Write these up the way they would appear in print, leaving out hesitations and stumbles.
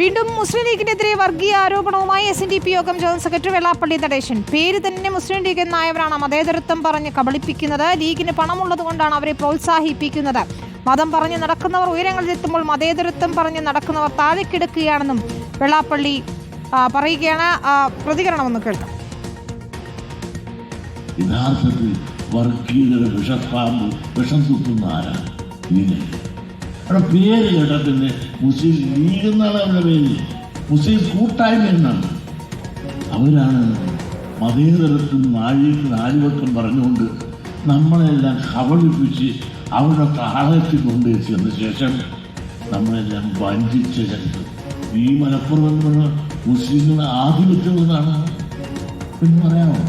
വീണ്ടും മുസ്ലിം ലീഗിനെതിരെ വർഗീയ ആരോപണവുമായി SNDP യോഗം ജനറൽ സെക്രട്ടറി വെള്ളാപ്പള്ളി നടേശൻ. പേര് തന്നെ മുസ്ലിം ലീഗ് എന്നായവരാണ് മതേതരത്വം പറഞ്ഞ് കബളിപ്പിക്കുന്നത്. ലീഗിന് പണമുള്ളതുകൊണ്ടാണ് അവരെ പ്രോത്സാഹിപ്പിക്കുന്നത്. മതം പറഞ്ഞ് നടക്കുന്നവർ ഉയരങ്ങളിലെത്തുമ്പോൾ മതേതരത്വം പറഞ്ഞ് നടക്കുന്നവർ താഴെക്കിടക്കുകയാണെന്നും വെള്ളാപ്പള്ളി പറയുകയാണ്. പ്രതികരണമെന്ന് കേൾക്കാം. യഥാർത്ഥത്തിൽ വർഗീയതയുടെ വിഷം തുപ്പുന്ന ആരാണ്? അവിടെ പേര് കേട്ടാൽ പിന്നെ മുസ്ലിം ലീഗ് എന്നാണ് അവരുടെ പേര്, മുസ്ലിം കൂട്ടായ്മ എന്നാണ്. അവരാണ് മതേതരത്തിൽ നാലുവട്ടം പറഞ്ഞുകൊണ്ട് നമ്മളെല്ലാം കബളിപ്പിച്ച് അവരുടെ താളത്തിൽ കൊണ്ടെത്തിയതിന് ശേഷം നമ്മളെല്ലാം വഞ്ചിച്ച ചരിത്രം. ഈ മലപ്പുറം എന്ന് പറഞ്ഞ മുസ്ലിങ്ങളെ ആധിപത്യമുള്ളതാണ് എന്ന് പറയാമോ?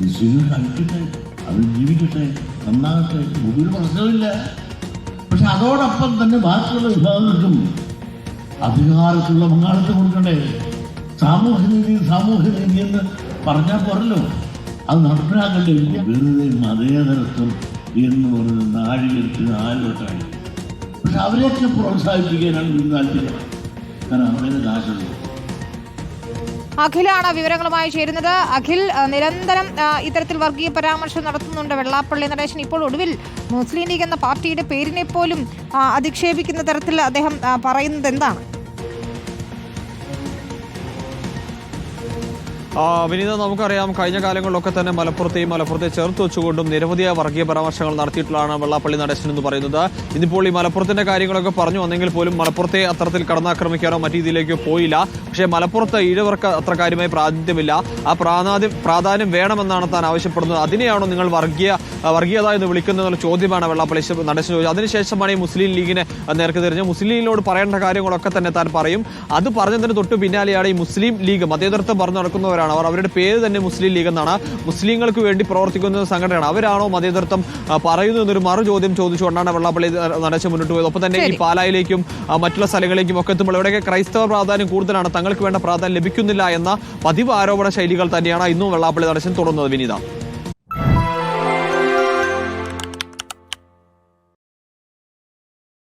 മുസ്ലിങ്ങൾ കളിക്കട്ടെ, അവർ ജീവിക്കട്ടെ, നന്നാകട്ടെ, ഒരു പ്രശ്നമില്ല. പക്ഷെ അതോടൊപ്പം തന്നെ ബാക്കിയുള്ള വിഭാഗങ്ങൾക്കും അധികാരത്തിലുള്ള പങ്കാളിത്തം കൊടുക്കണ്ടേ? സാമൂഹ്യനീതി എന്ന് പറഞ്ഞാൽ പോരല്ലോ, അത് നടപ്പിലാക്കണ്ടേ? വെറുതെ മതേതരത്വം എന്ന് പറയുന്ന നാഴികത്തിന് ആരുവട്ടായി. പക്ഷെ അവരെയൊക്കെ പ്രോത്സാഹിപ്പിക്കാനാണ് താല്പര്യം. കാരണം അവരുടെ കാശുള്ളൂ. അഖിലാണ് വിവരങ്ങളുമായി ചേരുന്നത്. അഖിൽ, നിരന്തരം ഇത്തരത്തിൽ വർഗീയ പരാമർശം നടത്തുന്നുണ്ട് വെള്ളാപ്പള്ളി നടേശൻ. ഇപ്പോൾ ഒടുവിൽ മുസ്ലിം ലീഗ് എന്ന പാർട്ടിയുടെ പേരിനെ പോലും അധിക്ഷേപിക്കുന്ന തരത്തിൽ അദ്ദേഹം പറയുന്നത് എന്താണ്? വിനീത, നമുക്കറിയാം കഴിഞ്ഞ കാലങ്ങളിലൊക്കെ തന്നെ മലപ്പുറത്തെ ചേർത്ത് വെച്ചുകൊണ്ടും നിരവധിയായ വർഗീയ പരാമർശങ്ങൾ നടത്തിയിട്ടുള്ളതാണ് വെള്ളാപ്പള്ളി നടേശൻ എന്ന് പറയുന്നത്. ഇന്നിപ്പോൾ ഈ മലപ്പുറത്തിന്റെ കാര്യങ്ങളൊക്കെ പറഞ്ഞു വന്നെങ്കിൽ പോലും മലപ്പുറത്തെ അത്തരത്തിൽ കടന്നാക്രമിക്കാനോ മറ്റു രീതിയിലേക്കോ പോയില്ല. പക്ഷേ മലപ്പുറത്ത് ഈഴവർക്ക് അത്ര കാര്യമായി പ്രാതിനിധ്യമില്ല. ആ പ്രാധാന്യം വേണമെന്നാണ് താൻ ആവശ്യപ്പെടുന്നത്. അതിനെയാണോ നിങ്ങൾ വർഗീയത എന്ന് വിളിക്കുന്നതെന്നുള്ള ചോദ്യമാണ് വെള്ളാപ്പള്ളി നടേശൻ ചോദിച്ചത്. അതിനുശേഷമാണ് ഈ മുസ്ലിം ലീഗിനെ നേർക്ക് തിരിഞ്ഞ് മുസ്ലിം ലീഗിനോട് പറയേണ്ട കാര്യങ്ങളൊക്കെ തന്നെ താൻ പറയും. അത് പറഞ്ഞതിന് തൊട്ട് പിന്നാലെയാണ് ഈ മുസ്ലിം ലീഗ് മതേതരത്വം പറഞ്ഞു നടക്കുന്നവരാണ്. അവരുടെ പേര് തന്നെ മുസ്ലിം ലീഗ് എന്നാണ്. മുസ്ലിങ്ങൾക്ക് വേണ്ടി പ്രവർത്തിക്കുന്ന സംഘടനയാണ്. അവരാണോ മതേതരത്വം പറയുന്നു എന്നൊരു മറു ചോദ്യം ചോദിച്ചുകൊണ്ടാണ് വെള്ളാപ്പള്ളി നടേശൻ മുന്നോട്ട് പോയത്. ഒപ്പം തന്നെ ഈ പാലായിലേക്കും മറ്റുള്ള സ്ഥലങ്ങളിലേക്കും ഒക്കെ എത്തുമ്പോൾ ഇവിടെയൊക്കെ ക്രൈസ്തവ പ്രാധാന്യം കൂടുതലാണ്, തങ്ങൾക്ക് വേണ്ട പ്രാധാന്യം ലഭിക്കുന്നില്ല എന്ന പതിവ് ആരോപണ ശൈലികൾ തന്നെയാണ് ഇന്നും വെള്ളാപ്പള്ളി നടേശൻ തുടർന്നത്. വിനീത.